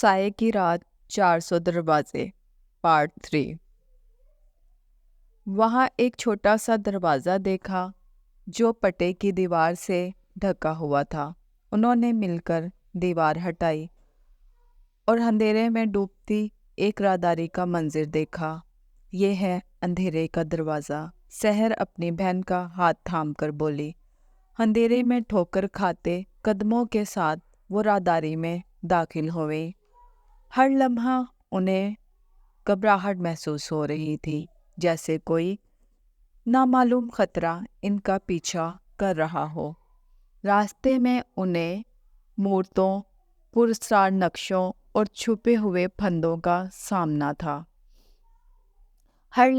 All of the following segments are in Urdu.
سائے کی رات 400 دروازے پارٹ 3۔ وہاں ایک چھوٹا سا دروازہ دیکھا جو پٹے کی دیوار سے ڈھکا ہوا تھا۔ انہوں نے مل کر دیوار ہٹائی اور اندھیرے میں ڈوبتی ایک راہداری کا منظر دیکھا۔ یہ ہے اندھیرے کا دروازہ، سحر اپنی بہن کا ہاتھ تھام کر بولی۔ اندھیرے میں ٹھوکر کھاتے قدموں کے ساتھ وہ راہداری میں داخل ہوئے۔ ہر لمحہ انہیں گھبراہٹ محسوس ہو رہی تھی، جیسے کوئی نامعلوم خطرہ ان کا پیچھا کر رہا ہو۔ راستے میں انہیں مورتوں، پراسرار نقشوں اور چھپے ہوئے پھندوں کا سامنا تھا۔ ہر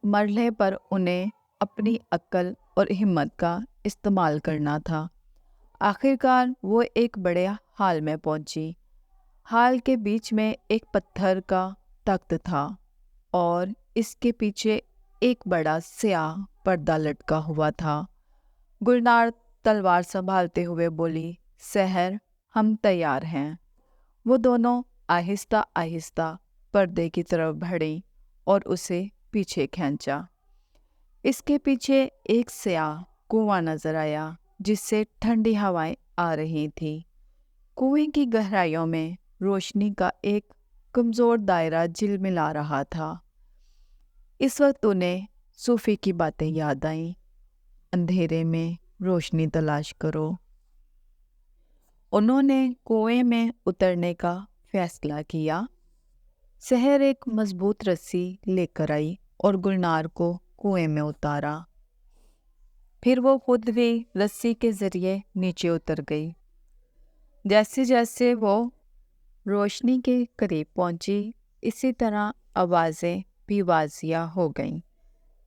مرحلے پر انہیں اپنی عقل اور ہمت کا استعمال کرنا تھا۔ آخرکار وہ ایک بڑے ہال میں پہنچی۔ ہال کے بیچ میں ایک پتھر کا تخت تھا اور اس کے پیچھے ایک بڑا سیاہ پردہ لٹکا ہوا تھا۔ گلنار تلوار سنبھالتے ہوئے بولی، سحر، ہم تیار ہیں۔ وہ دونوں آہستہ آہستہ پردے کی طرف بڑھیں اور اسے پیچھے کھینچا۔ اس کے پیچھے ایک سیاہ کنواں نظر آیا جس سے ٹھنڈی ہوائیں آ رہی تھیں۔ کنویں کی گہرائیوں میں روشنی کا ایک کمزور دائرہ جلملا رہا تھا۔ اس وقت انہیں صوفی کی باتیں یاد آئیں، اندھیرے میں روشنی تلاش کرو۔ انہوں نے کنویں میں اترنے کا فیصلہ کیا۔ سحر ایک مضبوط رسی لے کر آئی اور گلنار کو کنویں میں اتارا۔ پھر وہ خود بھی رسی کے ذریعے نیچے اتر گئی۔ جیسے جیسے وہ روشنی کے قریب پہنچی، اسی طرح آوازیں بھی واضح ہو گئیں۔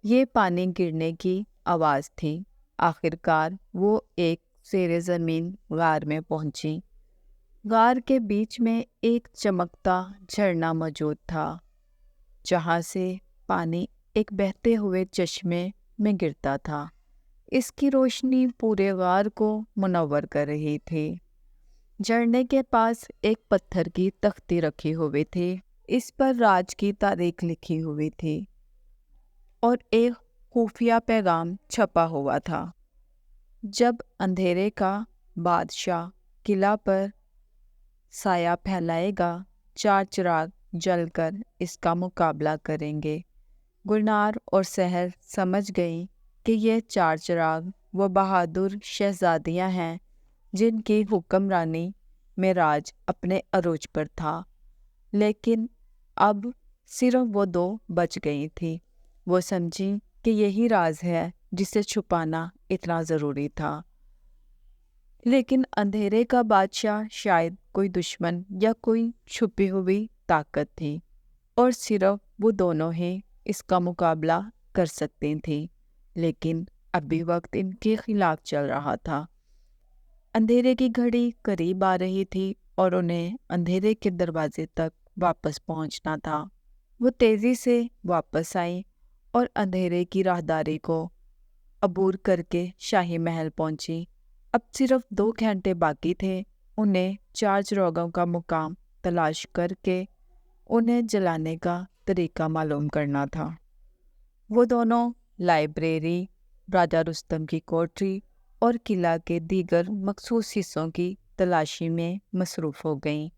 یہ پانی گرنے کی آواز تھی۔ آخرکار وہ ایک زیر زمین غار میں پہنچی۔ غار کے بیچ میں ایک چمکتا جھرنا موجود تھا، جہاں سے پانی ایک بہتے ہوئے چشمے میں گرتا تھا۔ اس کی روشنی پورے غار کو منور کر رہی تھی۔ جھرنے کے پاس ایک پتھر کی تختی رکھی ہوئی تھی۔ اس پر راج کی تاریخ لکھی ہوئی تھی اور ایک خفیہ پیغام چھپا ہوا تھا۔ جب اندھیرے کا بادشاہ قلعہ پر سایہ پھیلائے گا، 4 چراغ جل کر اس کا مقابلہ کریں گے۔ گلنار اور سحر سمجھ گئیں کہ یہ 4 چراغ وہ بہادر شہزادیاں ہیں جن کی حکمرانی میں راج اپنے عروج پر تھا، لیکن اب صرف وہ 2 بچ گئی تھیں۔ وہ سمجھیں کہ یہی راز ہے جسے چھپانا اتنا ضروری تھا۔ لیکن اندھیرے کا بادشاہ شاید کوئی دشمن یا کوئی چھپی ہوئی طاقت تھی، اور صرف وہ دونوں ہی اس کا مقابلہ کر سکتی تھیں۔ لیکن ابھی وقت ان کے خلاف چل رہا تھا۔ اندھیرے کی گھڑی قریب آ رہی تھی اور انہیں اندھیرے کے دروازے تک واپس پہنچنا تھا۔ وہ تیزی سے واپس آئیں اور اندھیرے کی راہداری کو عبور کر کے شاہی محل پہنچی۔ اب صرف 2 گھنٹے باقی تھے۔ انہیں 4 چراغوں کا مقام تلاش کر کے انہیں جلانے کا طریقہ معلوم کرنا تھا۔ وہ دونوں لائبریری، راجہ رستم کی کوٹری اور قلعہ کے دیگر مخصوص حصوں کی تلاشی میں مصروف ہو گئیں۔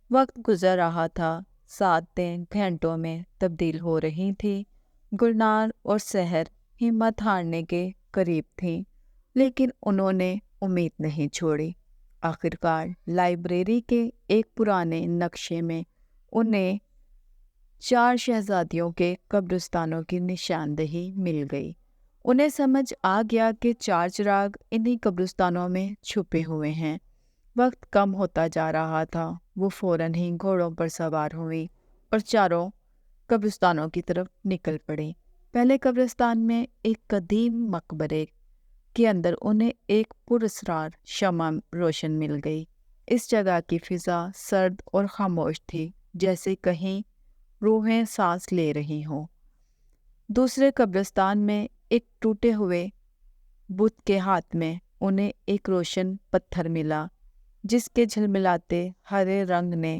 وقت گزر رہا تھا، ساتیں گھنٹوں میں تبدیل ہو رہی تھیں۔ گلنار اور سحر ہمت ہارنے کے قریب تھیں، لیکن انہوں نے امید نہیں چھوڑی۔ آخرکار لائبریری کے ایک پرانے نقشے میں انہیں 4 شہزادیوں کے قبرستانوں کی نشاندہی مل گئی۔ انہیں سمجھ آ گیا کہ 4 چراغ انہی قبرستانوں میں چھپے ہوئے ہیں۔ وقت کم ہوتا جا رہا تھا۔ وہ فوراً ہی گھوڑوں پر سوار ہوئی اور چاروں قبرستانوں کی طرف نکل پڑی۔ پہلے قبرستان میں ایک قدیم مقبرے کے اندر انہیں ایک پراسرار شمع روشن مل گئی۔ اس جگہ کی فضا سرد اور خاموش تھی، جیسے کہیں روحیں سانس لے رہی ہوں۔ دوسرے قبرستان میں ایک ٹوٹے ہوئے بت کے ہاتھ میں انہیں ایک روشن پتھر ملا، جس کے جھلملاتے ہرے رنگ نے